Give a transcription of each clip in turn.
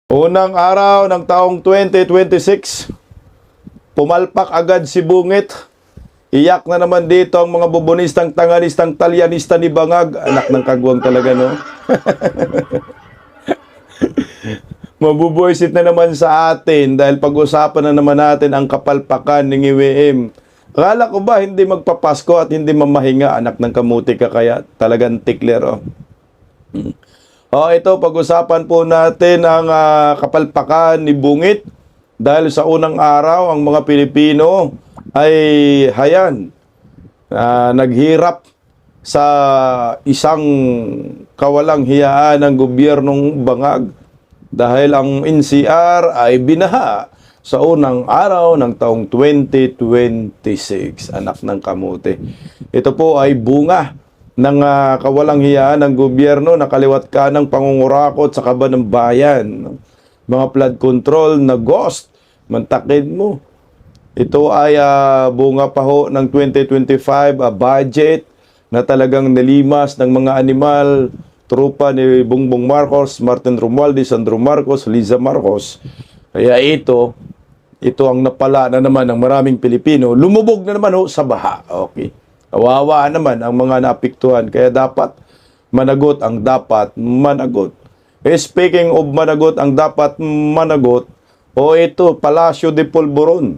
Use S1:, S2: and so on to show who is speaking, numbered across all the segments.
S1: Unang araw ng taong 2026, pumalpak agad si Bungit. Iyak na naman dito ang mga bubonistang, tanganistang, talyanista ni Bangag. Anak ng kagwang talaga, no? Mabubuisit na naman sa atin dahil pag-usapan na naman natin ang kapalpakan ng IWM. Akala ko ba hindi magpapasko at hindi mamahinga? Anak ng kamuti ka kaya? Talagang tikler, oh. Ito, pag-usapan po natin ang kapalpakan ni Bungit dahil sa unang araw ang mga Pilipino ay naghirap sa isang kawalang hiyaan ng gobyernong Bangag dahil ang NCR ay binaha sa unang araw ng taong 2026. Anak ng kamote. Ito po ay bunga ng kawalang hiyaan ng gobyerno na kaliwat ka ng pangungurakot sa kaban ng bayan. Mga flood control na ghost, mantakid mo. Ito ay bunga pa ho ng 2025 budget na talagang nalimas ng mga animal, trupa ni Bongbong Marcos, Martin Romualdez, Sandro Marcos, Liza Marcos. Kaya ito ang napala na naman ng maraming Pilipino. Lumubog na naman ho sa baha. Okay. Kawawa naman ang mga naapektuhan. Kaya dapat managot ang dapat managot. Speaking of managot ang dapat managot, ito, Palacio de Polvoron.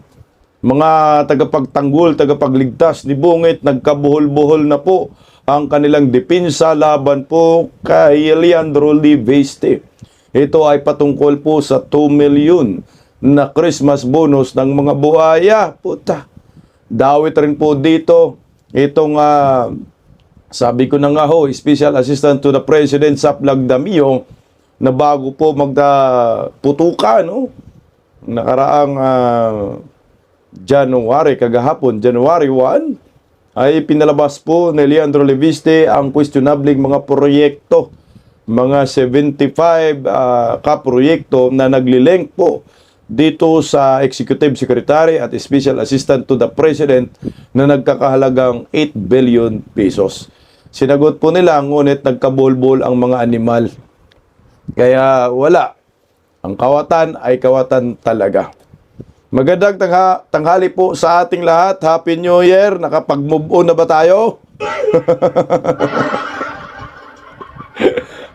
S1: Mga tagapagtanggol, tagapagligtas ni Bungit, nagkabuhol-buhol na po ang kanilang depensa laban po kay Leandro Liveste. Ito ay patungkol po sa 2 million na Christmas bonus ng mga buhaya. Puta, dawit rin po dito. Itong, sabi ko na nga ho, Special Assistant to the President, Saplag Damio, na bago po magputukan, no? Nakaraang January, kagahapon, January 1, ay pinalabas po ni Leandro Liviste ang questionable mga proyekto. Mga 75 kaproyekto na naglilink po dito sa Executive Secretary at Special Assistant to the President na nagkakahalagang 8 billion pesos. Sinagot po nila, ngunit nagkabulbul ang mga animal. Kaya wala. Ang kawatan ay kawatan talaga. Magandang tanghali po sa ating lahat. Happy New Year. Nakapag-move on na ba tayo?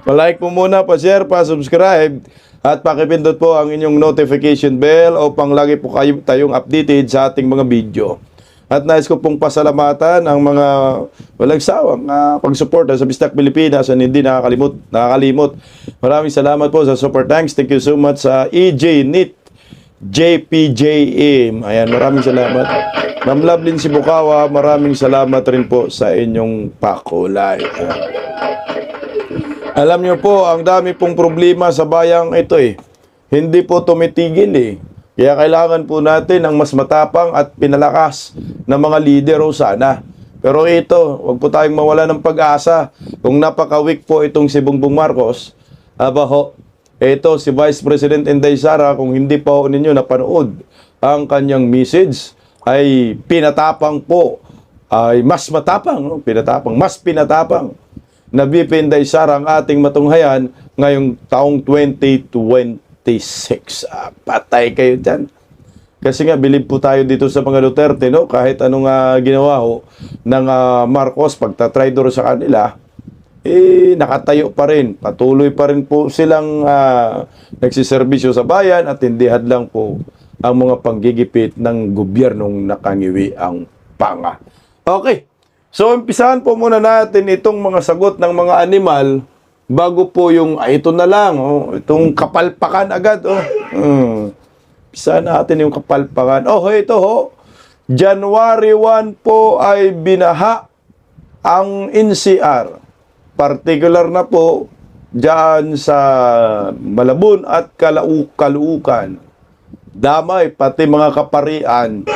S1: Pa-like po muna, pa-share, pa-subscribe. At pakipindot po ang inyong notification bell upang lagi po tayong updated sa ating mga video. At nais ko pong pasalamatan ang mga walang sawang pagsuporta sa Bistak Pilipinas at hindi nakakalimot. Maraming salamat po sa super thanks. Thank you so much sa EJ Knit, JPJM. Ayan, maraming salamat. Ma'am Lovelyn Sibukawa, maraming salamat rin po sa inyong pakulay. Alam niyo po, ang dami pong problema sa bayang ito eh. Hindi po tumitigil eh. Kaya kailangan po natin ang mas matapang at pinalakas na mga leader o sana. Pero ito, wag po tayong mawala ng pag-asa. Kung napaka-weak po itong si Bongbong Marcos, ito si Vice President Inday Sara, kung hindi pa ho ninyo napanood ang kanyang message, ay pinatapang po, ay mas matapang, no? Mas pinatapang na VP Inday Sara ang ating matunghayan ngayong taong 2026. Patay kayo dyan. Kasi nga, bilib po tayo dito sa mga Duterte, no? Kahit anong ginawa ho ng Marcos, pagtatraidor sa kanila, nakatayo pa rin. Patuloy pa rin po silang nagsiservisyo sa bayan at hindi hadlang po ang mga panggigipit ng gobyernong nakangiwi ang panga. Okay. So, umpisahan po muna natin itong mga sagot ng mga animal bago po yung, ito na lang, itong kapalpakan agad. Umpisahan natin yung kapalpakan. Ito ho, January 1 po ay binaha ang NCR. Particular na po dyan sa Malabon at Caloocan. Damay, pati mga kaparian.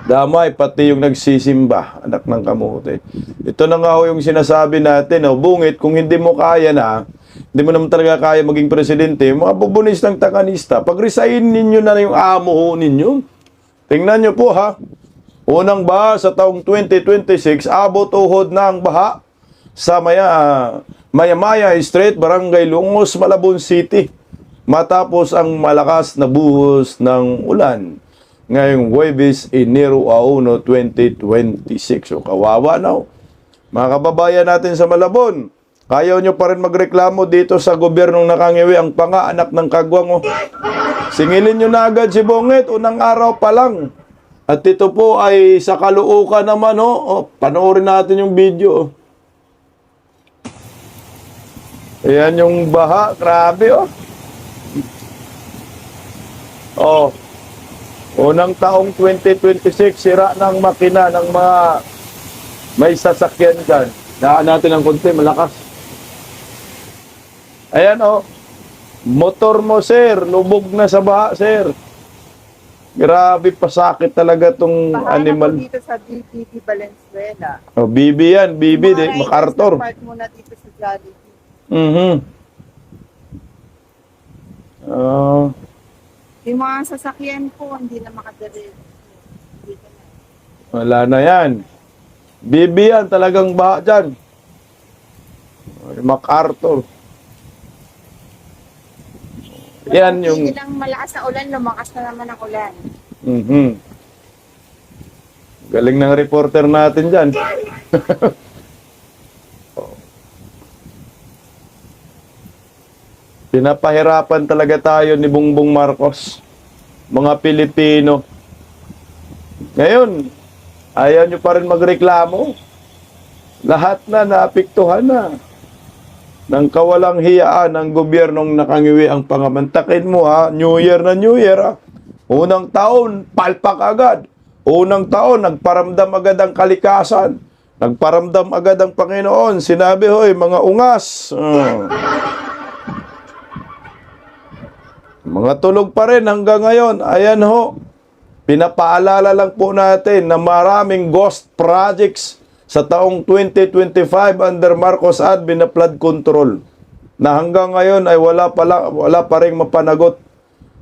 S1: Damay, pati yung nagsisimba, anak ng kamote. Ito na nga ho yung sinasabi natin, Bungit, kung hindi mo kaya na, hindi mo naman talaga kaya maging presidente, mga bubunistang tanganista, pag-resign ninyo na yung amo ho ninyo. Tingnan nyo po ha, unang baha sa taong 2026, abot uhod na ang baha sa Maya Street, Barangay Lungos, Malabon City. matapos ang malakas na buhos ng ulan ngayong Huwebes, Enero 1, 2026. So, kawawa na. Mga kababayan natin sa Malabon, ayaw nyo pa rin magreklamo dito sa gobyernong nakangiwi ang panga-anak ng kagwang. Singilin nyo na agad si Bongit, unang araw pa lang. At ito po ay sa Caloocan naman. Panoorin natin yung video. Ayan yung baha, grabe unang taong 2026, sira ng makina ng mga may sasakyan dyan. Daan natin ng konti, malakas. Ayan motor mo sir, lubog na sa baha sir. Grabe, pasakit talaga tong animal.
S2: Dito sa BB Valenzuela.
S1: BB yan, BB, MacArthur.
S2: Park muna dito sa Jollibee. Yung mga sasakyan po, hindi na makadali.
S1: Wala na yan. BB yan, talagang baha dyan. MacArthur. Yan yung...
S2: Hindi lang malakas na ulan, lumakas na naman ang ulan.
S1: Galing ng reporter natin dyan. Pinapahirapan talaga tayo ni Bongbong Marcos, mga Pilipino. Ngayon, ayaw nyo pa rin magreklamo. Lahat na naapektuhan na ng kawalang hiyaan ng gobyernong nakangiwi ang pangamantakin mo New Year na New Year Unang taon, palpak agad. Unang taon, nagparamdam agad ang kalikasan. Nagparamdam agad ang Panginoon. Sinabi, hoy, mga ungas. Mga tulog pa rin hanggang ngayon. Ayan pinapaalala lang po natin na maraming ghost projects sa taong 2025 under Marcos admin na flood control na hanggang ngayon ay wala pa ring mapanagot.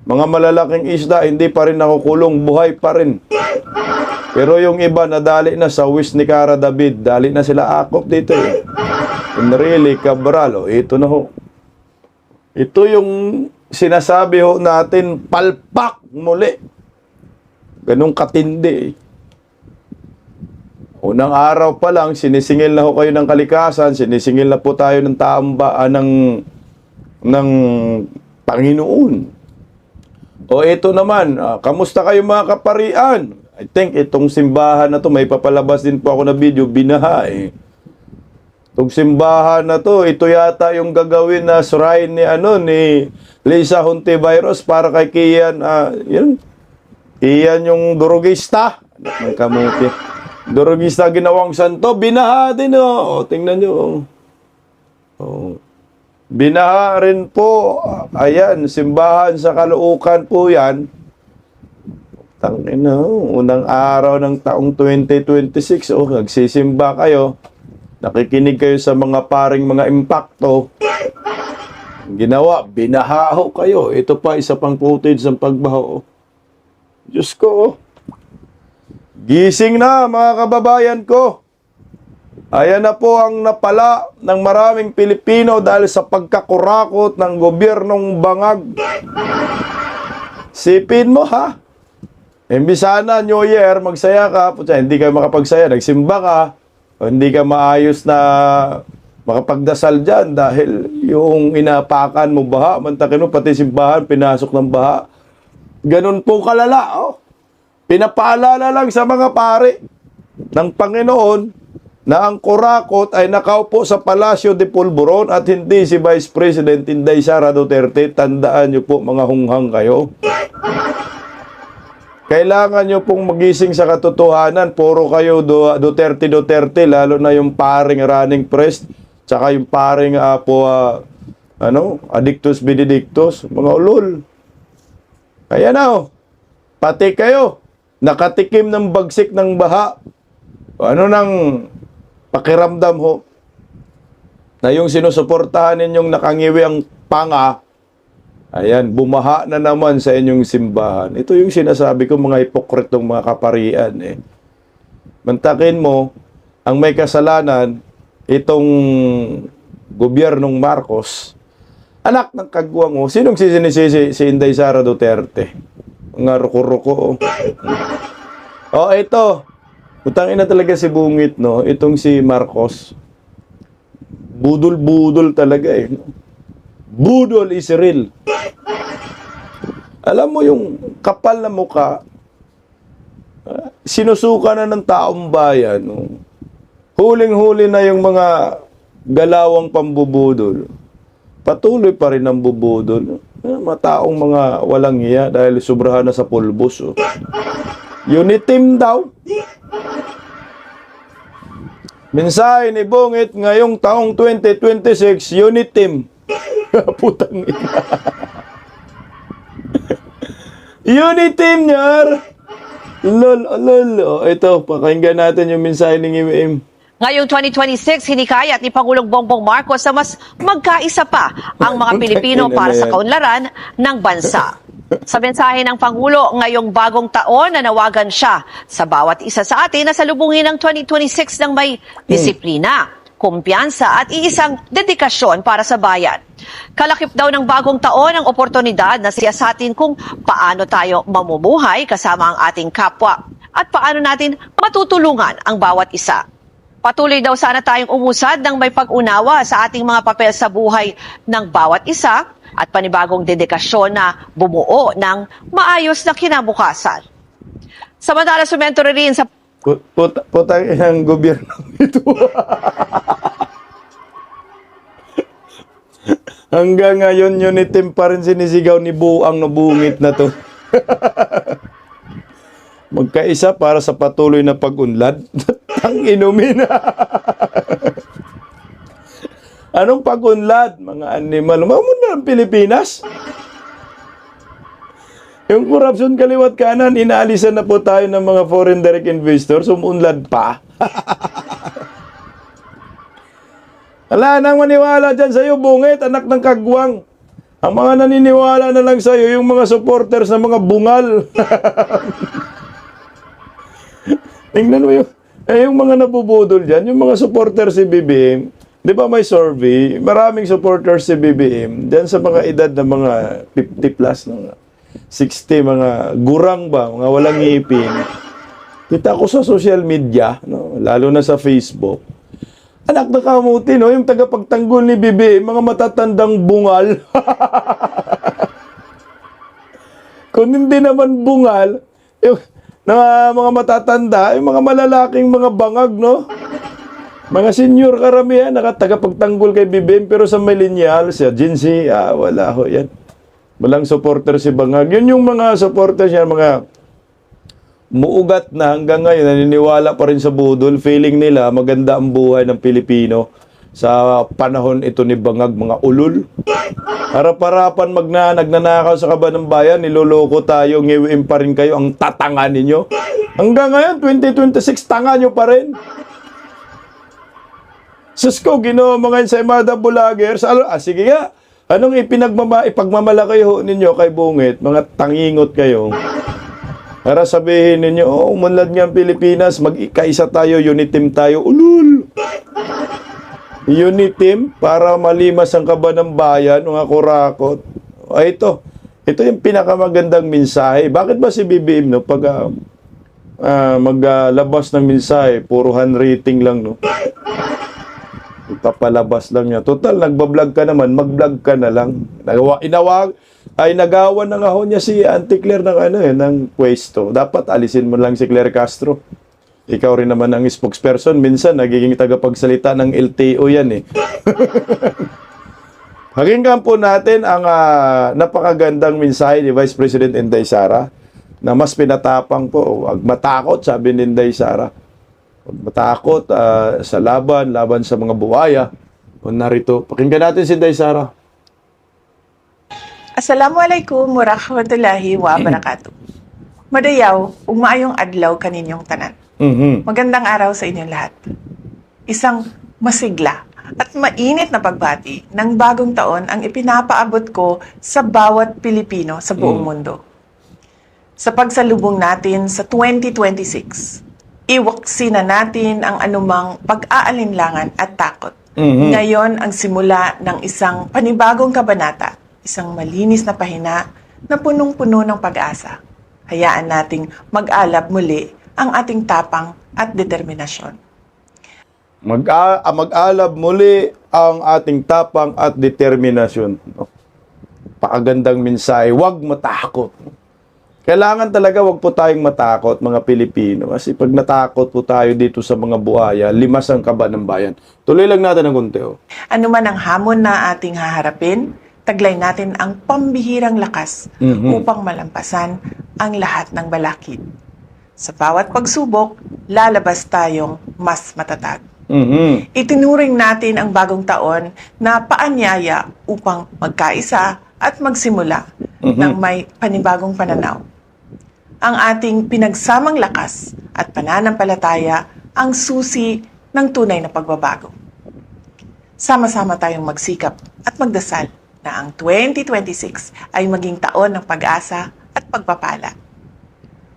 S1: Mga malalaking isda hindi pa rin nakukulong, buhay pa rin. Pero yung iba nadali na sa wish ni Cara David, dali na sila akop dito Enrile Cabral, ito na Ito yung sinasabi natin, palpak muli. Ganong katindi. Unang araw pa lang, sinisingil na kayo ng kalikasan, sinisingil na po tayo ng taambaan ng Panginoon. Ito naman, kamusta kayo mga kaparian? I think itong simbahan na to, may papalabas din po ako na video, binaha Itong simbahan na to, ito yata yung gagawin na shrine ni Lisa Hontiveros para kay Kian, Kian yung durugista. May kamuti. Durugista ginawang santo, binaha din tingnan nyo. Binaha rin po. Ayan, simbahan sa Caloocan po yan. Unang araw ng taong 2026, nagsisimba kayo. Nakikinig kayo sa mga paring mga impakto. Ginawa, binahaho kayo. Ito pa, isa pang footage ng pagbaho. Diyos ko. Gising na, mga kababayan ko. Ayan na po ang napala ng maraming Pilipino dahil sa pagkakurakot ng gobyernong bangag. Sipin mo Imbis sana New Year, magsaya ka. Hindi ka makapagsaya, nagsimba ka. O hindi ka maayos na makapagdasal dyan dahil yung inapakan mo baha, mantakin mo pati simbahan, pinasok ng baha. Ganun po kalala. Pinapaalala lang sa mga pare ng Panginoon na ang kurakot ay nakaupo sa Palasyo de Polvoron at hindi si Vice President Inday Sara Duterte. Tandaan nyo po, mga hunghang kayo. Kailangan nyo pong magising sa katotohanan. Puro kayo Duterte, lalo na yung paring running press, tsaka yung paring Addictus Benedictus, mga ulol. Kaya pati kayo, nakatikim ng bagsik ng baha. Ano nang pakiramdam na yung sinusuportahan ninyong nakangiwi ang panga, ayan, bumaha na naman sa inyong simbahan. Ito yung sinasabi ko, mga hipokritong mga kaparian. Mantakin mo, ang may kasalanan, itong gobyernong Marcos. Anak ng kagwang, oh. Sinong sinisisi si Inday Sara Duterte? Mga ruko-ruko, oh. Oh, ito. Utangin na talaga si Bungit, no? Itong si Marcos. Budol-budol talaga, eh. Budol is real. Alam mo yung kapal na muka, sinusuka na ng taong bayan, no? Huling-huli na yung mga galawang pambubudol. Patuloy pa rin ang bubudol. Mga taong mga walang hiya dahil sobrahan na sa pulbos. Oh. Unitim daw. Mensahe ni Bungit ngayong taong 2026, Unitim. Putang ina. Unitim nyar. Lol, lol. Oh, ito, pakinggan natin yung mensahe ni Im.
S3: Ngayong 2026, hinikayat ni Pangulong Bongbong Marcos na mas magkaisa pa ang mga Pilipino para sa kaunlaran ng bansa. Sa mensahe ng Pangulo ngayong bagong taon, nanawagan siya sa bawat isa sa atin na salubungin ng 2026 ng may disiplina, kumpiyansa at iisang dedikasyon para sa bayan. Kalakip daw ng bagong taon ang oportunidad na siyasatin kung paano tayo mamumuhay kasama ang ating kapwa at paano natin matutulungan ang bawat isa. Patuloy daw sana tayong umusad ng may pag-unawa sa ating mga papel sa buhay ng bawat isa at panibagong dedikasyon na bumuo ng maayos na kinabukasan. Samantala, sumento rin sa
S1: Putang inang gobyerno ito. Hanggang ngayon, Unitim pa rin sinisigaw ni Buang na Bungit na to. Magkaisa para sa patuloy na pag-unlad. Ang inumin. Anong pag-unlad? Mga animal. Mamuna ng Pilipinas. Yung corruption kaliwat kanan, inaalisan na po tayo ng mga foreign direct investors. Umunlad pa. Wala nang maniwala dyan sa'yo, Bungit, anak ng kagwang. Ang mga naniniwala na lang sa'yo, yung mga supporters ng mga bungal. Tingnan mo yung mga nabubudol dyan, yung mga supporters si BBM, di ba may survey, maraming supporters si BBM, dyan sa mga edad na mga 50 plus, 60, mga gurang ba, mga walang ngipin. Kita ko sa social media, no, lalo na sa Facebook, anak na kamuti, no, yung tagapagtanggol ni BBM, mga matatandang bungal. Kung hindi naman bungal, yung na mga matatanda, yung mga malalaking mga bangag, no? Mga senior karamihan, nakatagapagtanggol kay BBM, pero sa millennials, sa Gen Z, wala ho yan. Walang supporter si bangag. Yun yung mga supporters niya, mga muugat na hanggang ngayon, naniniwala pa rin sa budol, feeling nila maganda ang buhay ng Pilipino sa panahon ito ni bangag, mga ulul. Harap-harapan nagnanakaw sa kaban ng bayan, niloloko tayo, ngiwiin pa rin kayo, ang tatanga ninyo. Hanggang ngayon, 2026, tanga nyo pa rin. Susko, ginawa mga ensaymada vloggers. Sige nga, anong ipagmamalaki ho ninyo kay Bungit, mga tangingot kayo. Para sabihin ninyo, umunlad nga ang Pilipinas, mag-ikaisa tayo, Unitim tayo, ulul. Unitim para malimas ang kaba ng bayan, mga kurakot. Ito yung pinakamagandang mensahe. Bakit ba si BBM, no, pag maglabas ng mensahe, puro handwriting lang, no? Ipapalabas lang niya. Total, nagbablog ka naman, mag-vlog ka na lang. Nagawan na nga ho niya si Auntie Claire ng pwesto. Dapat alisin mo lang si Claire Castro. Ikaw rin naman ang spokesperson. Minsan, nagiging tagapagsalita ng LTO yan eh. Pakinggan po natin ang napakagandang mensahe ni Vice President Inday Sara na mas pinatapang po. Huwag matakot, sabi ni Inday Sara. Huwag matakot sa laban sa mga buwaya. O narito, pakinggan natin si Inday Sara.
S4: Assalamualaikum warahmatullahi wabarakatuh. Madayaw, umayong adlaw kaninyong tanan. Magandang araw sa inyong lahat. Isang masigla at mainit na pagbati ng bagong taon ang ipinapaabot ko sa bawat Pilipino sa buong mundo. Sa pagsalubong natin sa 2026, iwaksi na natin ang anumang pag-aalinlangan at takot. Ngayon ang simula ng isang panibagong kabanata, isang malinis na pahina na punong-puno ng pag-asa. Hayaan nating mag-alab muli ang ating tapang at determinasyon.
S1: Mag-alab muli ang ating tapang at determinasyon. Pakagandang mensahe, huwag matakot. Kailangan talaga wag po tayong matakot, mga Pilipino. Kasi pag natakot po tayo dito sa mga buhaya, limas ang kaba ng bayan. Tuloy lang natin ang konti.
S4: Ano man ang hamon na ating haharapin, taglay natin ang pambihirang lakas upang malampasan ang lahat ng balakid. Sa bawat pagsubok, lalabas tayong mas matatag. Itinuring natin ang bagong taon na paanyaya upang magkaisa at magsimula ng may panibagong pananaw. Ang ating pinagsamang lakas at pananampalataya ang susi ng tunay na pagbabago. Sama-sama tayong magsikap at magdasal na ang 2026 ay maging taon ng pag-asa at pagpapala.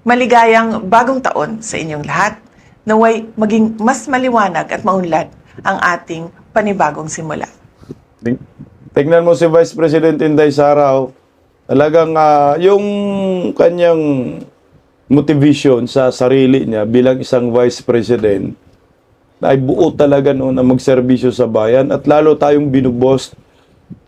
S4: Maligayang bagong taon sa inyong lahat, naway maging mas maliwanag at maunlad ang ating panibagong simula.
S1: Tingnan mo si Vice President Inday Sara, talagang yung kanyang motivation sa sarili niya bilang isang Vice President ay buo talaga noon na magserbisyo sa bayan at lalo tayong binubos.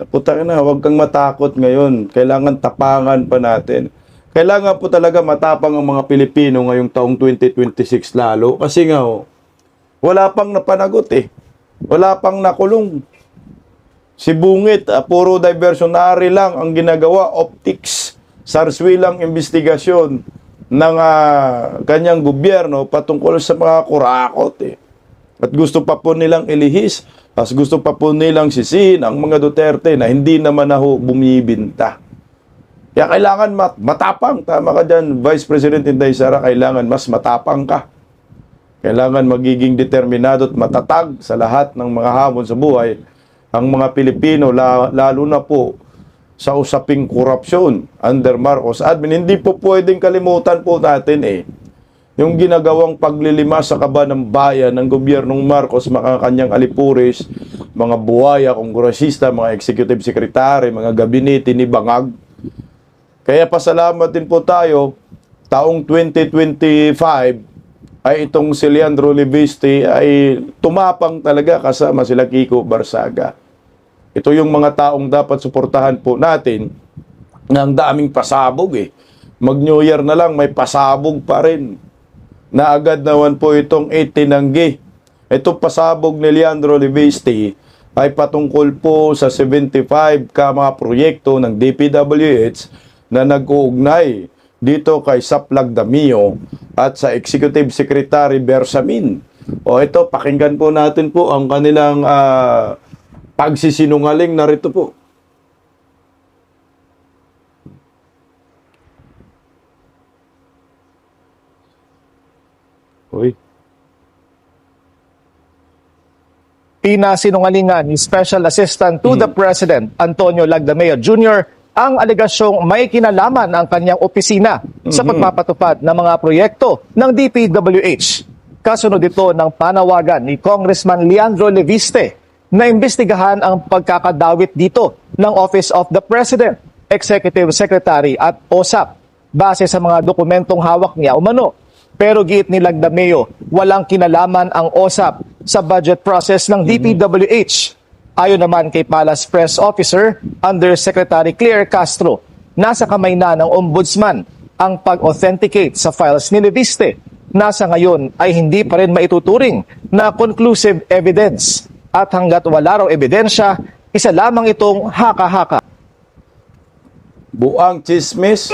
S1: Putang na, huwag kang matakot ngayon. Kailangan tapangan pa natin. Kailangan po talaga matapang ang mga Pilipino ngayong taong 2026 lalo. Kasi nga, wala pang napanagot eh. Wala pang nakulong. Si Bungit, puro diversionary lang ang ginagawa. Optics, sarswilang investigasyon ng kanyang gobyerno patungkol sa mga kurakot eh. At gusto pa po nilang ilihis, at gusto pa po nilang sisihin ang mga Duterte na hindi naman na bumibinta. Kaya kailangan matapang. Tama ka dyan, Vice President Inday Sara, kailangan mas matapang ka. Kailangan magiging determinado at matatag sa lahat ng mga hamon sa buhay. Ang mga Pilipino, lalo na po sa usaping korupsyon under Marcos admin, hindi po pwedeng kalimutan po natin yung ginagawang paglilima sa kaba ng bayan ng gobyernong Marcos, mga kanyang alipuris, mga buhaya, kongresista, mga executive secretary, mga gabinete ni Bangag. Kaya pasalamat din po tayo, taong 2025 ay itong si Leandro Leviste ay tumapang talaga kasama sila Kiko Barsaga. Ito yung mga taong dapat suportahan po natin ng daming pasabog Mag-New Year na lang, may pasabog pa rin. Na agad naman po itong itinanggi. Itong pasabog ni Leandro Leviste ay patungkol po sa 75 mga proyekto ng DPWH na nag-uugnay dito kay Saplag Damio at sa Executive Secretary Bersamin. O ito, pakinggan po natin po ang kanilang pagsisinungaling na rito po. Uy.
S5: Pinasinungalingan ni Special Assistant to the President Antonio Lagdameo Jr. ang alegasyong may kinalaman ang kanyang opisina sa pagpapatupad ng mga proyekto ng DPWH. Kasunod ito ng panawagan ni Congressman Leandro Leviste na imbestigahan ang pagkakadawit dito ng Office of the President, Executive Secretary at OSAP base sa mga dokumentong hawak niya umano. Pero giit ni Lagdameo, walang kinalaman ang OSAP sa budget process ng DPWH. Ayon naman kay Palace Press Officer Undersecretary Claire Castro, nasa kamay na ng Ombudsman ang pag-authenticate sa files ni Leviste. Nasa ngayon ay hindi pa rin maituturing na conclusive evidence. At hanggat wala raw ebidensya, isa lamang itong haka-haka.
S1: Buang chismis.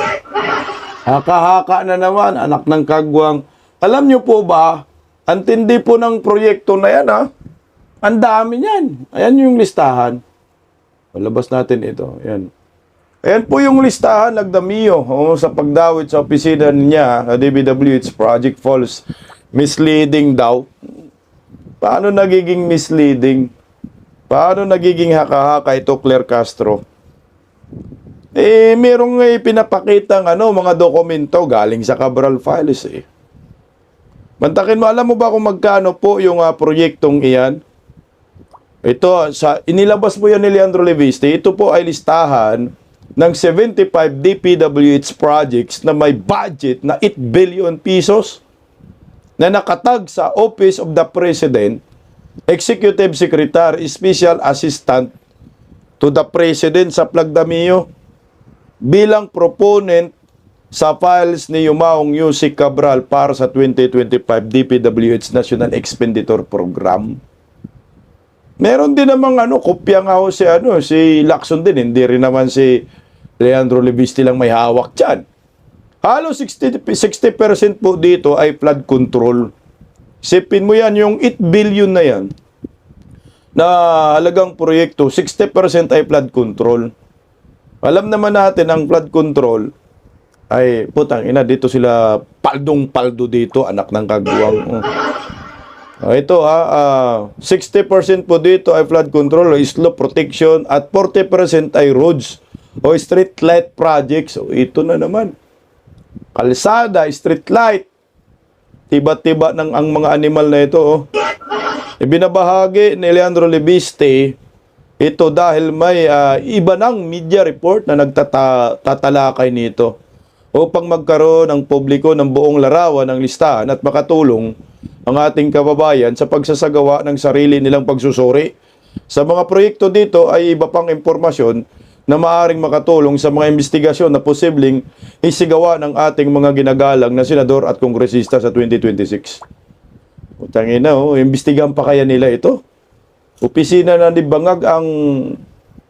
S1: Haka-haka na naman, anak ng kagwang. Alam nyo po ba, ang tindi po ng proyekto na yan ang dami niyan. Ayan yung listahan. Malabas natin ito. Ayan. Ayan po yung listahan, Lagdameo, sa pagdawit sa opisina niya, DPWH Project False. Misleading daw. Paano nagiging misleading? Paano nagiging haka-haka ito, Claire Castro? Merong pinapakitang mga dokumento galing sa Cabral Files Mantakin mo, alam mo ba kung magkano po yung proyektong iyan? Ito, inilabas po yan ni Leandro Leviste. Ito po ay listahan ng 75 DPWH projects na may budget na 8 billion pesos na nakatag sa Office of the President, Executive Secretary, Special Assistant to the President sa Plagdamio bilang proponent sa files ni Yumaong Yusik Cabral para sa 2025 DPWH National Expenditure Program. Meron din namang kopya nga ho si Lacson din, hindi rin naman si Leandro Leviste lang may hawak dyan. Halos 60% po dito ay flood control. Isipin mo yan, yung 8 billion na yan, na halagang proyekto, 60% ay flood control. Alam naman natin ang flood control ay, putang ina, dito sila paldong-paldo dito, anak ng kagawang. Ito 60% po dito ay flood control o slope protection at 40% ay roads o street light projects. So, ito na naman. Kalsada, street light. Tiba-tiba ng ang mga animal na ito. Ibinabahagi ni Leandro Leviste ito dahil may iba ng media report na nagtatalakay nito upang magkaroon ng publiko ng buong larawan ng listahan at makatulong ang ating kababayan sa pagsasagawa ng sarili nilang pagsusuri. Sa mga proyekto dito ay iba pang impormasyon na maaring makatulong sa mga investigasyon na posibleng isigawa ng ating mga ginagalang na senador at kongresista sa 2026. Utangin na, imbestigahan pa kaya nila ito? Opisina na ni Bangag ang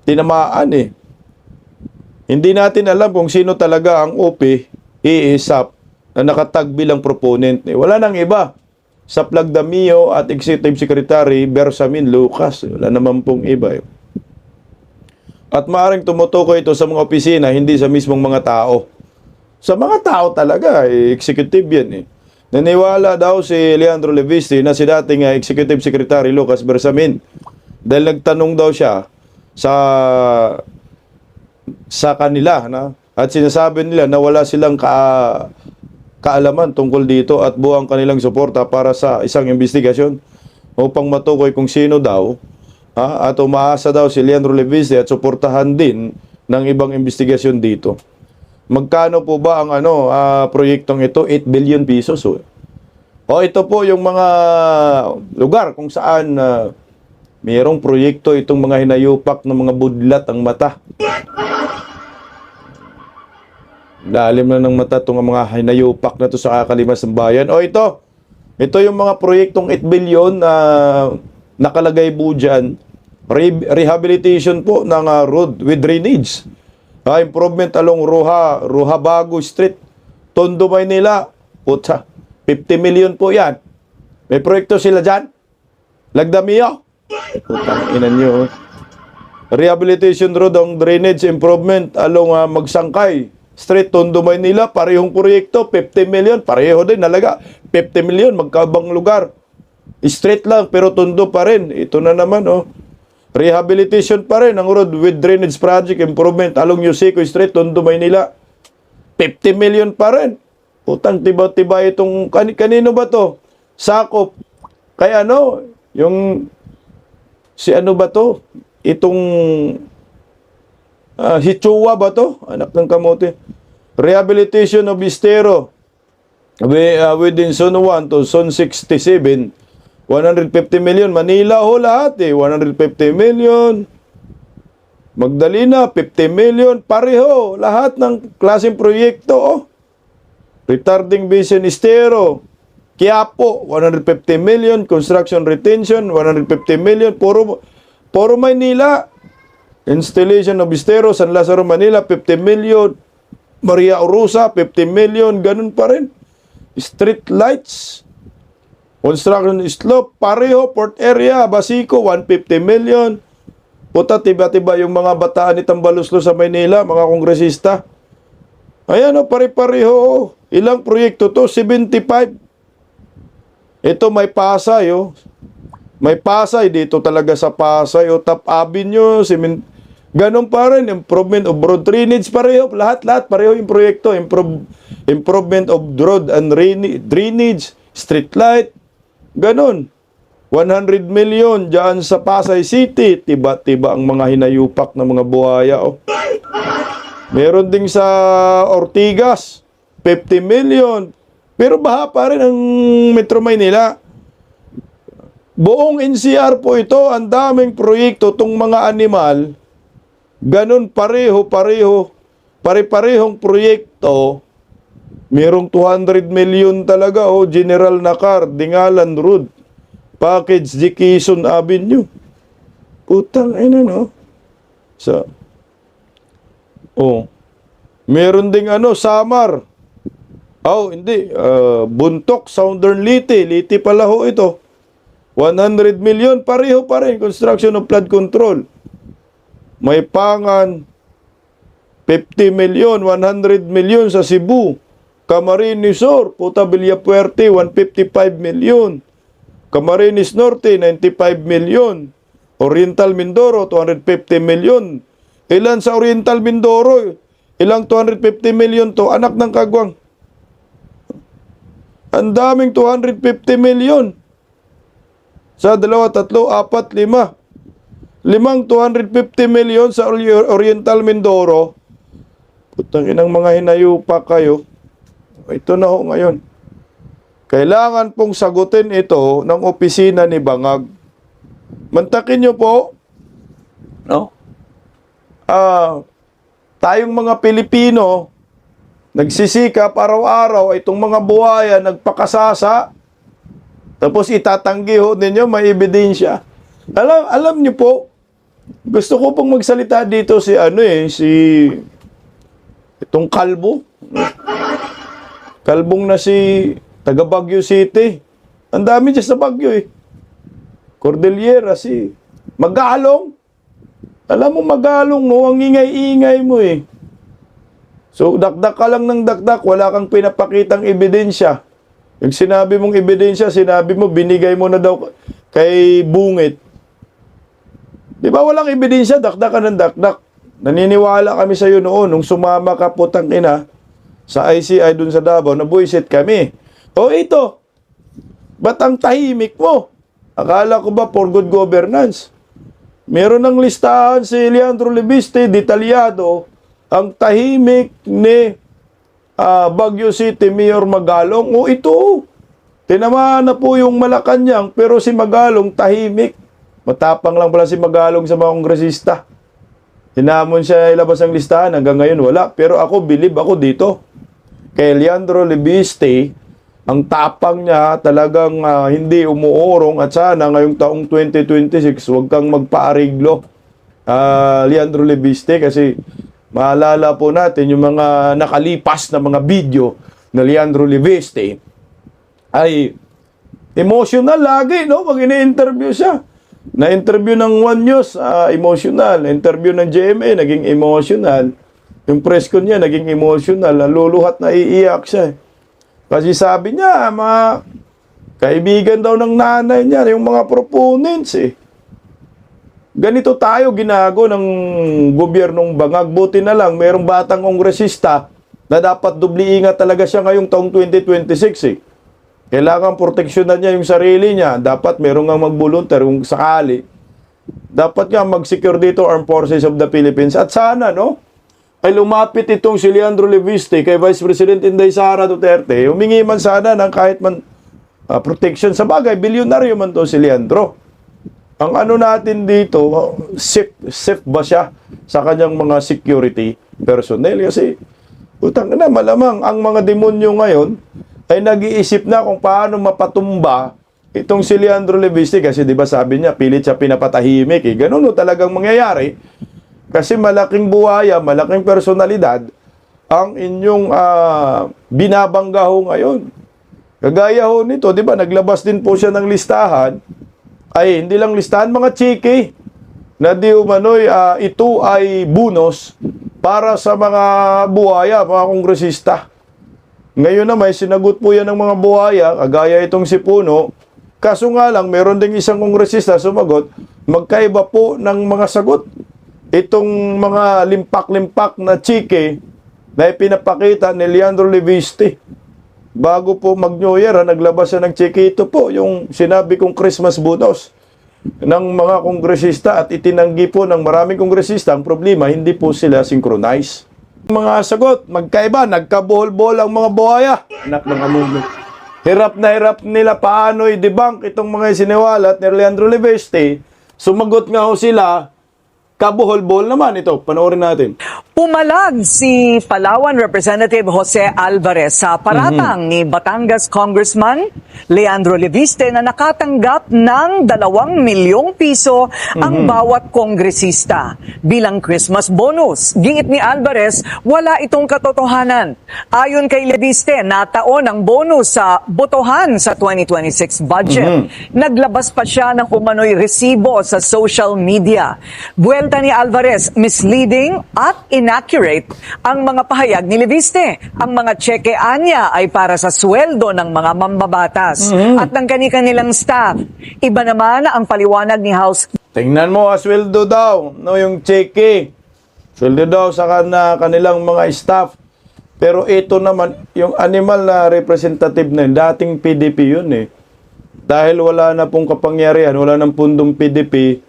S1: tinamaan eh. Hindi natin alam kung sino talaga ang OP, iisap, na nakatag bilang proponent. Wala nang iba. Sa Plagdamio at Executive Secretary Bersamin Lucas. Wala naman pong iba. At maaaring tumutukoy ito sa mga opisina, hindi sa mismong mga tao. Sa mga tao talaga, executive yan. Naniwala daw si Leandro Leviste na si dating Executive Secretary Lucas Bersamin. Dahil nagtanong daw siya sa kanila at sinasabi nila na wala silang kaalaman tungkol dito at buwang kanilang suporta para sa isang investigasyon upang matukoy kung sino daw at umaasa daw si Leandro Leviste at suportahan din ng ibang investigasyon dito. Magkano po ba ang proyektong ito? 8 billion pesos. Ito po yung mga lugar kung saan mayroong proyekto itong mga hinayupak ng mga budlat ang mata. Lalim na ng mata itong mga hinayupak na ito sa kakalimas ng bayan. Ito yung mga proyektong 8 billion na nakalagay po dyan. Rehabilitation po ng road with drainage. Improvement along Roja Bago Street, Tondo, Maynila. 50 million po yan. May proyekto sila dyan. Lagdamio. Putang ina nyo. Rehabilitation road ang drainage improvement along Magsangkay Street, Tondo, Maynila. Parehong proyekto, 50 million. Pareho din, nalaga. 50 million, magkabang lugar. Street lang, pero Tondo pa rin. Ito na naman, Rehabilitation pa rin ang road with drainage project improvement along Yuseco Street, Tondo, Maynila. 50 million pa rin. Putang tiba-tiba itong, kanino ba to? Sakop. Kaya yung, si ba to? Itong, Hichua ba to? Anak ng kamote. Rehabilitation of Estero. Within Zone 1 to Zone 67. 150 million. Manila lahat 150 million. Magdalena, 50 million. Pareho. Lahat ng klaseng proyekto. Retarding Basin Estero. Quiapo, 150 million. Construction Retention, 150 million. Puro Maynila. Installation of Estero, San Lazaro, Manila, 50 million. Maria Urusa, 50 million. Ganun pa rin. Street lights. Construction slope, pareho, port area, Basico, 150 million. Puta, tiba-tiba yung mga bataan ni Tambaluslo sa Maynila, mga kongresista. Ayan pare-pareho. Ilang proyekto to? 75. Ito may Pasay, May Pasay dito talaga sa Pasay, Top Avenue, ganun pa rin, improvement of road drainage, pareho. Lahat pareho yung proyekto. Improvement of road and drainage, street light, ganun. 100 million dyan sa Pasay City. Tiba-tiba ang mga hinayupak ng mga buhaya. Oh. Meron ding sa Ortigas, 50 million. Pero baha pa rin ang Metro Maynila. Buong NCR po ito, ang daming proyekto, tong mga animal, ganun pare-parehong proyekto. Merong 200 million talaga, oh, General Nakar, Dingalan Road, Package di Quezon Avenue. Putang ina, no? Meron ding Samar. Hindi. Buntok, Southern Leyte. Leyte pala ho ito. 100 million, pareho pa rin. Construction of flood control. May Pangan, 50 million, 100 million sa Cebu. Camarines Sur, Puta Villapuerte, 155 million. Camarines Norte, 95 million. Oriental Mindoro, 250 million. Ilan sa Oriental Mindoro? Ilang 250 million to? Anak ng kagwang. Ang daming 250 million. Sa 2, 3, 4, 5. 250 million sa Oriental Mindoro. Putang inang mga hinayupa kayo. Ito na ho ngayon. Kailangan pong sagutin ito ng opisina ni Bangag. Mantakin nyo po, no? Tayong mga Pilipino, nagsisikap araw-araw, itong mga buhaya, nagpakasasa, tapos itatanggi ho ninyo, may ebidensya. Alam nyo po, gusto ko pong magsalita dito si itong kalbo. Kalbong na si taga Baguio City. Ang dami dyan sa Baguio eh. Cordillera Magalong. Alam mo Magalong, no? Ang ingay-ingay mo eh. So, dakdak ka lang ng dakdak, wala kang pinapakitang ebidensya. Yung sinabi mong ebidensya, sinabi mo, binigay mo na daw kay Bungit. Di ba walang ebidensya, dakdak ka ng dakdak. Naniniwala kami sa iyo noon, nung sumama ka putang ina, sa ICI dun sa Davao, nabuisit kami. Ito, ba't ang tahimik mo? Akala ko ba for good governance? Meron ng listahan si Leandro Libiste, detalyado, ang tahimik ni Baguio City Mayor Magalong. Ito, tinamaan na po yung Malacanang, pero si Magalong tahimik. Matapang lang pala si Magalong sa mga kongresista. Hinamon siya ilabas ang listahan, hanggang ngayon wala. Pero ako, believe ako dito. Kay Leandro Libiste, ang tapang niya talagang hindi umuurong at sana ngayong taong 2026, huwag kang magpaariglo, Leandro Libiste, kasi maalala po natin yung mga nakalipas na mga video na Leandro Libiste ay emotional lagi, no? Pag ini-interview siya. Na-interview ng One News, emotional. Na-interview ng GMA, naging emotional. Yung press con niya, naging emotional. Luluhat na iiyak siya. Kasi sabi niya, mga kaibigan daw ng nanay niya, yung mga proponents eh. Ganito tayo ginago ng gobyernong Bangag. Buti na lang, mayroong batang kongresista na dapat dubli ingat talaga siya ngayong taong 2026 eh. Kailangan proteksyonan niya yung sarili niya. Dapat mayroong nga mag-volunteer kung sakali. Dapat nga mag-secure dito Armed Forces of the Philippines. At sana, no, ay lumapit itong si Leandro Libiste kay Vice President Inday Sara Duterte. Humingi man sana ng kahit man protection. Sa bagay, bilyonaryo man to si Leandro. Ang ano natin dito, safe ba siya sa kanyang mga security personnel? Kasi, utang na, malamang ang mga demonyo ngayon ay nag-iisip na kung paano mapatumba itong si Leandro Libiste. Kasi di ba sabi niya, pilit siya pinapatahimik. Ganun talagang mangyayari. Kasi malaking buhaya, malaking personalidad ang inyong binabangga ho ngayon. Kagaya ho nito, di ba, naglabas din po siya ng listahan. Ay, hindi lang listahan, mga chiki na di umano'y ito ay bonus para sa mga buhaya, mga kongresista. Ngayon na may sinagot po yan ng mga buhaya, kagaya itong si Puno. Kaso nga lang, meron ding isang kongresista sumagot, magkaiba po ng mga sagot. Itong mga limpak-limpak na chiki na ipinapakita ni Leandro Libiste. bago po mag-New Year, naglabas siya ng Chiquito po, yung sinabi kong Christmas bonus ng mga kongresista at itinanggi po ng maraming kongresista. Ang problema, hindi po sila synchronize. Mga sagot, magkaiba, nagkabuhol-buhol ang mga buhaya. Anak ng amuno. Hirap na hirap nila paano i-debunk itong mga siniwalat ni Leandro Leveste. Sumagot nga ho sila, kabuhol-buhol naman ito. Panoorin natin.
S6: Pumalag si Palawan Representative Jose Alvarez sa paratang ni Batangas Congressman Leandro Leviste na nakatanggap ng 2 milyong piso ang bawat kongresista bilang Christmas bonus. Giit ni Alvarez, wala itong katotohanan. Ayon kay Leviste, nataon ang bonus sa botohan sa 2026 budget. Naglabas pa siya ng umano'y resibo sa social media. Buwelta ni Alvarez, misleading at inaccurate ang mga pahayag ni Leviste. Ang mga tseke anya ay para sa sweldo ng mga mambabatas at ng kani-kanilang staff. Iba naman ang paliwanag ni House.
S1: Tingnan mo, sweldo daw, no, yung cheque. Sweldo daw sa kanilang mga staff. Pero ito naman, yung animal na representative na yun, dating PDP yun eh. Dahil wala na pong kapangyarihan, wala nang pundong PDP,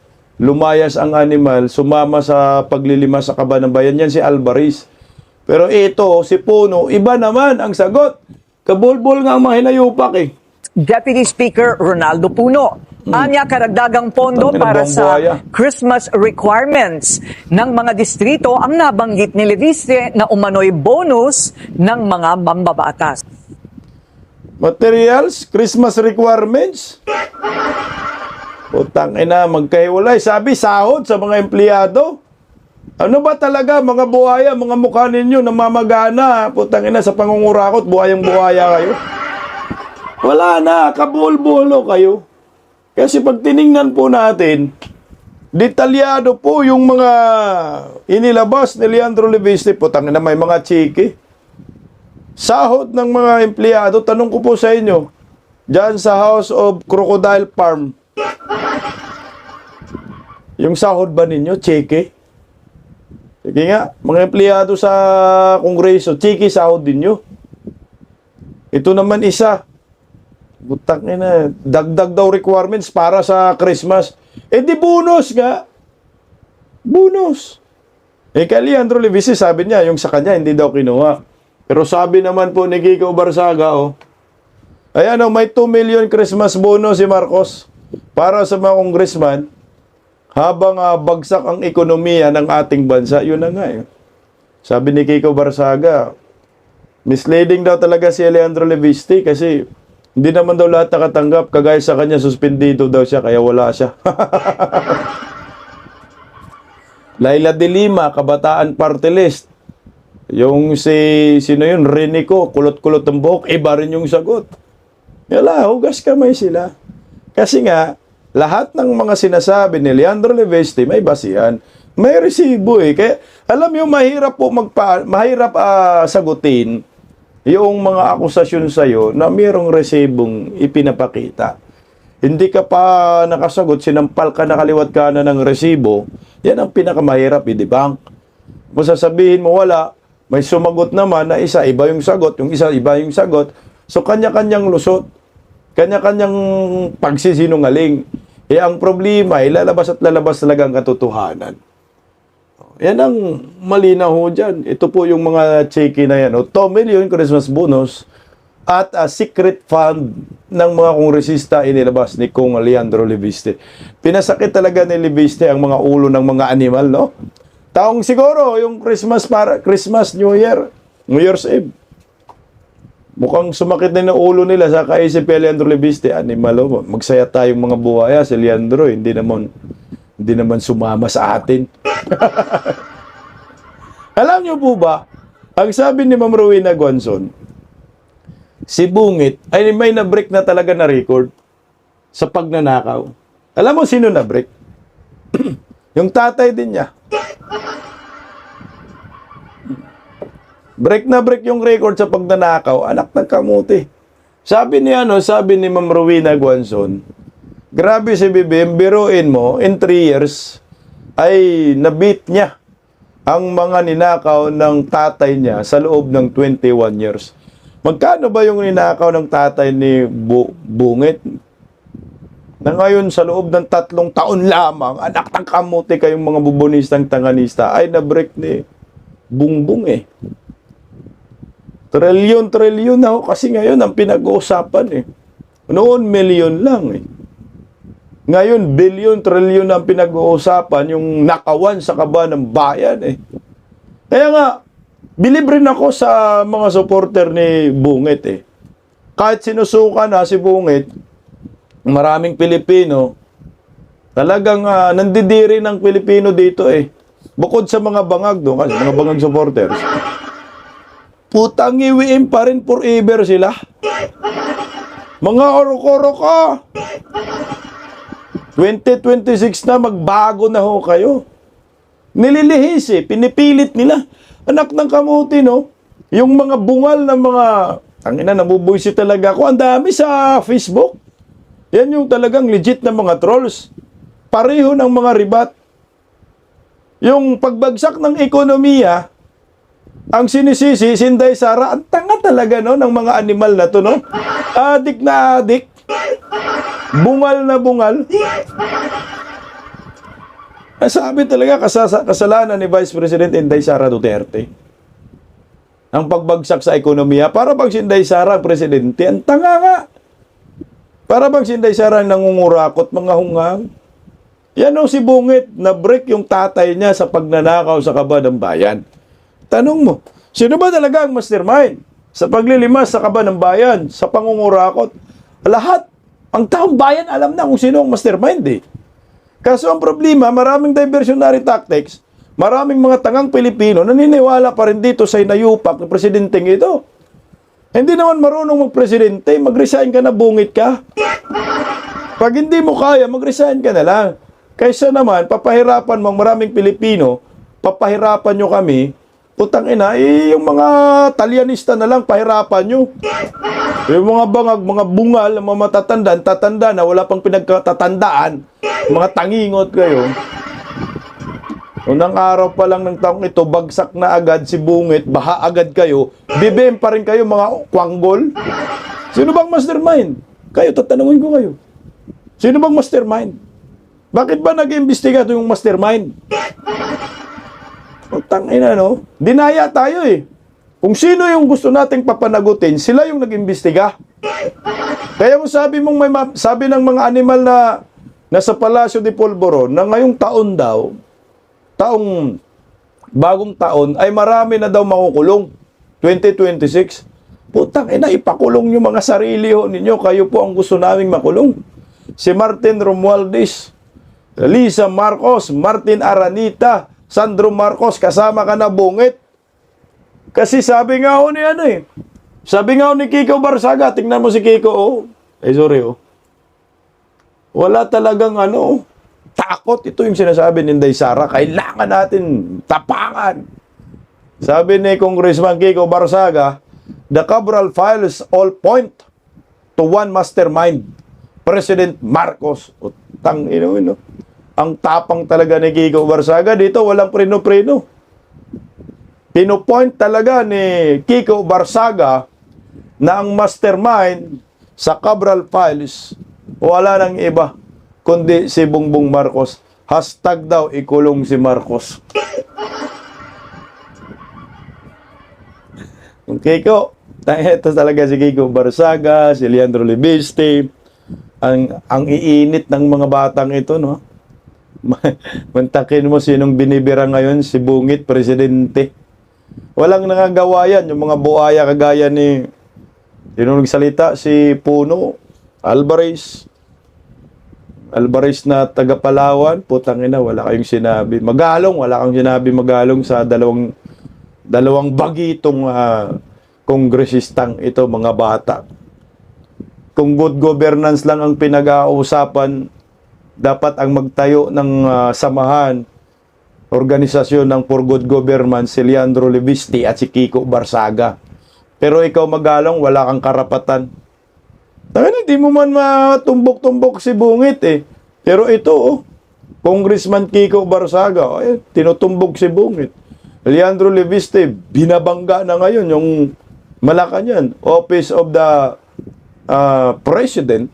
S1: lumayas ang animal, sumama sa paglilima sa Kaban ng Bayan. Yan si Alvarez. Pero ito, si Puno, iba naman ang sagot. Kabulbol nga ang mga hinayupak eh.
S6: Deputy Speaker Ronaldo Puno. Anya karagdagang pondo
S1: Tangina,
S6: para
S1: buong
S6: sa
S1: buhaya.
S6: Christmas requirements ng mga distrito ang nabanggit ni Leviste na umano'y bonus ng mga mambabatas.
S1: Materials, Christmas requirements. Putang ina, magkahiwalay. Sabi, sahod sa mga empleyado. Ano ba talaga, mga buhaya, mga mukha ninyo, namamagana. Putang ina, sa pangungurakot, buhayang buhaya kayo. Wala na, kabul-bulo kayo. Kasi pag tiningnan po natin, detalyado po yung mga inilabas ni Leandro Leviste. Putang ina, may mga chiki. Sahod ng mga empleyado, tanong ko po sa inyo, dyan sa House of Crocodile Farm, yung sahod ba ninyo, cheke? Sige nga, mga empleyado sa Kongreso, cheke sahod din nyo. Ito naman isa, butak na, dagdag daw requirements para sa Christmas. Eh di bonus nga. Bonus. Eh kay Leandro Leviste, sabi niya, yung sa kanya, hindi daw kinuha. Pero sabi naman po ni Kiko Barsaga, ayan may 2 million Christmas bonus si Marcos para sa mga congressman habang bagsak ang ekonomiya ng ating bansa. Yun na nga eh. Sabi ni Kiko Barsaga, misleading daw talaga si Leandro Leviste kasi hindi naman daw lahat nakatanggap. Kagaya sa kanya, suspendido daw siya kaya wala siya. Laila de Lima, Kabataan Party List. Yung sino yun, Renico, kulot-kulot ang buhok, iba rin yung sagot. Yala, hugas kamay sila. Kasi nga, lahat ng mga sinasabi ni Leandro Leveste may basihan. May resibo eh. Kaya, alam mo, mahirap po sagutin yung mga akusasyon sa'yo na mayroong resibong ipinapakita. Hindi ka pa nakasagot, sinampal ka na kaliwat ka na ng resibo, yan ang pinakamahirap i-debunk. Kung sasabihin mo wala, may sumagot naman na isa, iba yung sagot, yung isa, iba yung sagot. So, kanya-kanyang lusot. Kanya-kanyang pagsisinungaling. Eh, ang problema ay lalabas at lalabas talaga ang katotohanan. Yan ang malinaw ho dyan. Ito po yung mga cheque na yan. 2 million Christmas bonus at secret fund ng mga kongresista inilabas ni Kong Leandro Leviste. Pinasakit talaga ni Leviste ang mga ulo ng mga animal, no? Taong siguro yung Christmas, New Year, New Year's Eve. Mukhang sumakit na yung ulo nila sa kaisip ni Leandro Leviste. Animal, magsaya tayong mga buhaya. Si Leandro, hindi naman sumama sa atin. Alam niyo po ba, ang sabi ni Ma'am Rowena Guanzon, si Bungit ay may na-break na talaga na record sa pagnanakaw. Alam mo sino na-break? Yung tatay din niya. Break na break yung record sa pagnanakaw, anak ng kamuti. Sabi ni Ma'am Rowena Guanzon, grabe si Bibim, biruin mo, in 3 years, ay nabit niya ang mga ninakaw ng tatay niya sa loob ng 21 years. Magkano ba yung ninakaw ng tatay ni Bungit? Na ngayon sa loob ng 3 taon lamang, anak ng kamuti kayong mga bubonistang tanganista, ay na-break ni Bungbong eh. Trilyon na ho, kasi ngayon ang pinag-uusapan eh. Noon, milyon lang eh. Ngayon, bilyon, trilyon ang pinag-uusapan, yung nakawan sa kaba ng bayan eh. Kaya nga, bilib rin ako sa mga supporter ni Bungit eh. Kahit sinusuka na si Bungit, maraming Pilipino, talagang nandidiri ng Pilipino dito eh. Bukod sa mga bangag doon, kasi mga bangag supporters, putang iwiin pa rin forever sila. Mga orok-orok ka. 2026 na, magbago na ho kayo. Nililihis eh, pinipilit nila. Anak ng kamuti, no? Yung mga bungal na mga, nabubuisi talaga ako. Ang dami sa Facebook. Yan yung talagang legit na mga trolls. Pareho ng mga ribat. Yung pagbagsak ng ekonomiya, ang sinisisi, Sinday Sara, ang tanga talaga, no, ng mga animal na to, no? Adik na adik. Bungal na bungal. Sabi talaga, kasalanan ni Vice President Inday Sara Duterte. Ang pagbagsak sa ekonomiya, para bang si Inday Sara ang presidente, ang tanga nga. Para bang si Inday Sara ang nangungurakot, mga hungang. Yan o si Bungit, na-break yung tatay niya sa pagnanakaw sa kaba ng bayan. Tanong mo, sino ba talaga ang mastermind sa paglilimas sa kaba ng bayan, sa pangungurakot? Lahat, ang taong bayan alam na kung sino ang mastermind eh. Kaso ang problema, maraming diversionary tactics, maraming mga tangang Pilipino naniniwala pa rin dito sa inayupak ng presidenteng ito. Hindi naman marunong magpresidente, mag-resign ka na, Bungit ka. Pag hindi mo kaya, mag-resign ka na lang. Kaysa naman, papahirapan mong maraming Pilipino, papahirapan nyo kami, putang ina, yung mga Talyanista na lang, pahirapan nyo. Yung mga bangag, mga bungal, mga matatanda na wala pang pinagkatatandaan, mga tangingot kayo. Unang araw pa lang ng taong ito, bagsak na agad si Bungit, baha agad kayo, bibem pa rin kayo mga kwanggol. Sino bang mastermind? Kayo, tatanungin ko kayo. Sino bang mastermind? Bakit ba nag-iimbestiga ito yung mastermind? Tangina, no? Dinaya tayo eh. Kung sino yung gusto nating papanagutin, sila yung nag-imbestiga. Kaya kung sabi ng mga animal na nasa Palacio de Polvoron na ngayong taon daw, bagong taon, ay marami na daw makukulong. 2026. Putang ina, ipakulong yung mga sarili ho ninyo. Kayo po ang gusto naming makulong. Si Martin Romualdez, Lisa Marcos, Martin Aranita, Sandro Marcos, kasama ka na, Bungit. Kasi sabi nga ho ni sabi nga ho ni Kiko Barsaga, tingnan mo si Kiko, sorry, wala talagang takot. Ito yung sinasabi ni Inday Sara, kailangan natin tapangan. Sabi ni Congressman Kiko Barsaga, the Cabral files all point to one mastermind, President Marcos. Ang tapang talaga ni Kiko Barsaga. Dito walang preno-preno. Pinopoint talaga ni Kiko Barsaga na ang mastermind sa Cabral files wala nang iba kundi si Bongbong Marcos. Hashtag daw, ikulong si Marcos. Kiko, ito talaga si Kiko Barsaga, si Leandro Libiste, ang iinit ng mga batang ito, no? Mantakin mo sinong binibira ngayon, si Bungit, presidente. Walang nangagawa yan, yung mga buaya kagaya ni, sino nagsalita, si Puno, Alvarez na taga Palawan, putang ina, wala kayong sinabi. Magalong, wala kang sinabi Magalong sa dalawang bagitong kongresistang ito, mga bata. Kung good governance lang ang pinag-ausapan, dapat ang magtayo ng samahan, organisasyon ng For Good Government, si Leandro Libiste at si Kiko Barsaga. Pero ikaw, Magalong, wala kang karapatan. Hindi mo man matumbok-tumbok si Bungit eh. Pero ito, Congressman Kiko Barsaga, tinutumbok si Bungit. Leandro Libiste, binabangga na ngayon yung Malacanang, Office of the President,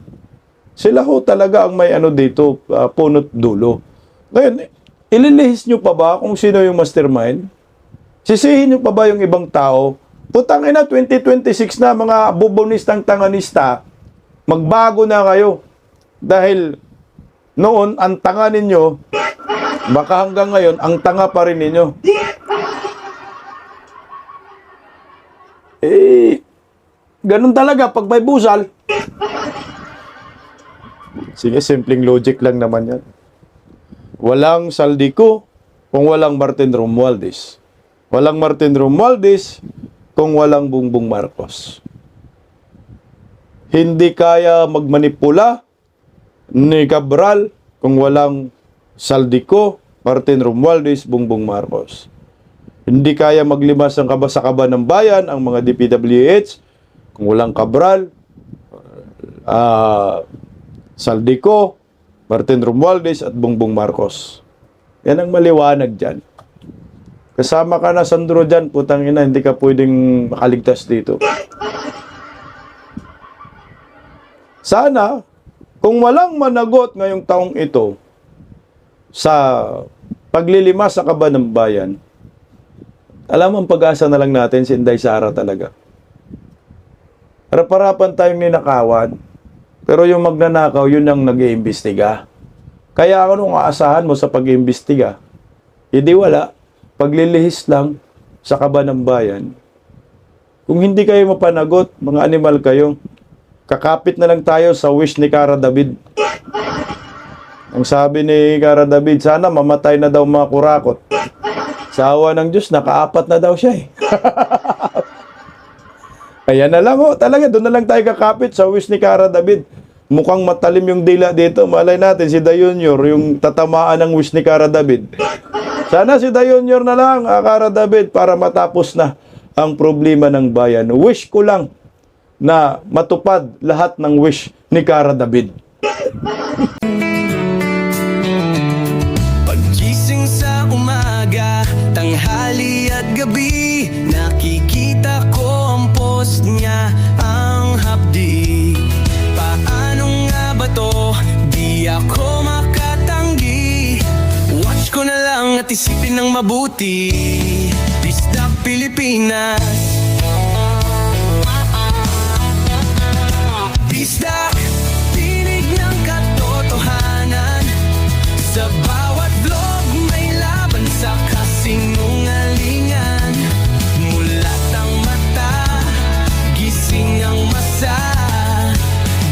S1: sila ho talaga ang may ano dito, punot dulo. Ngayon, ililihis nyo pa ba kung sino yung mastermind? Sisihin nyo pa ba yung ibang tao? Putang ina, 2026 na, mga bubonistang tanganista, magbago na kayo. Dahil noon, ang tanga ninyo, baka hanggang ngayon, ang tanga pa rin ninyo. Ganun talaga, pag may busal. Sige, simpleng logic lang naman yan. Walang Saldico kung walang Martin Romualdez. Walang Martin Romualdez kung walang Bongbong Marcos. Hindi kaya magmanipula ni Cabral kung walang Saldico, Martin Romualdez, Bongbong Marcos. Hindi kaya maglimas ang kabasakaba ng bayan ang mga DPWH kung walang Cabral, Saldico, Martin Romualdez at Bongbong Marcos. Yan ang maliwanag dyan. Kasama ka na, Sandro, dyan, putang ina, hindi ka pwedeng makaligtas dito. Sana, kung walang managot ngayong taong ito sa paglilimas sa kaba ng bayan, alam mo, ang pag-asa na lang natin si Inday Sara talaga. Harap-harapan tayong ninakawan, pero yung magnanakaw, yun ang nag-iimbestiga. Kaya ano ang aasahan mo sa pag-iimbestiga? Hindi wala. Paglilihis lang sa kaba ng bayan. Kung hindi kayo mapanagot, mga animal kayo, kakapit na lang tayo sa wish ni Cara David. Ang sabi ni Cara David, sana mamatay na daw mga kurakot. Sa awa ng Diyos, nakaapat na daw siya eh. Ayan na lang talaga, doon na lang tayo kakapit sa wish ni Cara David. Mukhang matalim yung dila dito. Malay natin si Dayonior, yung tatamaan ng wish ni Cara David. Sana si Dayonior na lang, Cara David, para matapos na ang problema ng bayan. Wish ko lang na matupad lahat ng wish ni Cara David.
S7: Paggising sa umaga, tanghali at gabi, nakikita ko ang post niya, ang hapdi. Paano nga ba to? Di ako makatanggi. Watch ko na lang at isipin ng mabuti. Bisdak Pilipinas. Bisdak, tinig ng katotohanan. Sa bawat vlog may laban sa kasinungalingan. Mulat ang mata, gising ang masa.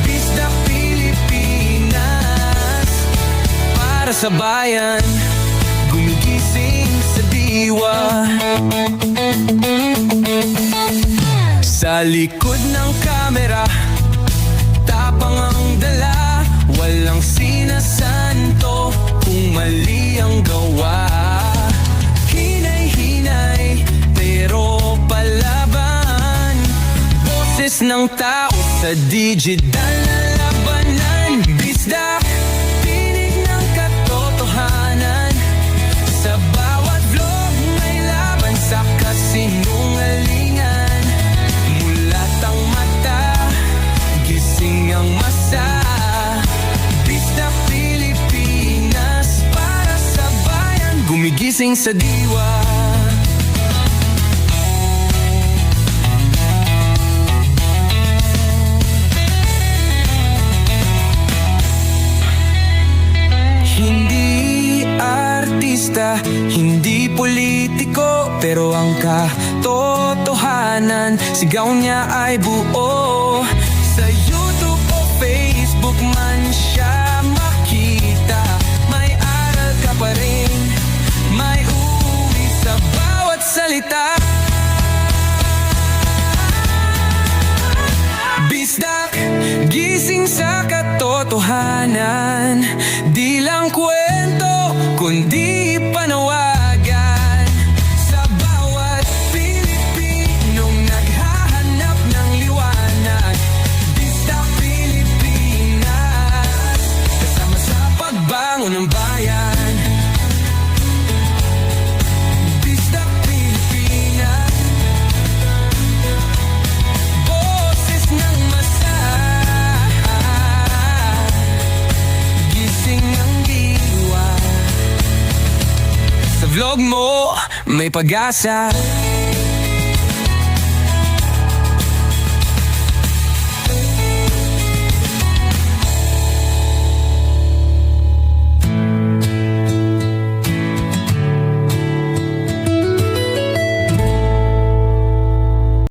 S7: Bisdak Pilipinas, para sa bayan, gumigising sa diwa. Sa likod ng kamera, tapang ang dala, walang sinasanto kung mali ang gawa. Hinay-hinay, pero palaban. Boses ng tao sa digital na labanan. Bisdak, tinig ng katotohanan. Sa bawat vlog may laban sa kasinungalingan. Mulat ang mata, gising ang masa. Bisdak Pilipinas, para sa bayan, gumigising sa diwa. Hindi artista, hindi politiko, pero ang katotohanan, sigaw niya ay buo. Sa YouTube o Facebook man siya makita, may aral ka pa rin, may uwi sa bawat salita. Bisdak, gising sa katotohanan. Di lang kwento, kundi panawagan. Sa bawat Pilipinong naghahanap ng liwanag. Bisdak Pilipinas, kasama sa pagbangon ng bayan. Bisdak Pilipinas. vlog mo, may pag-asa.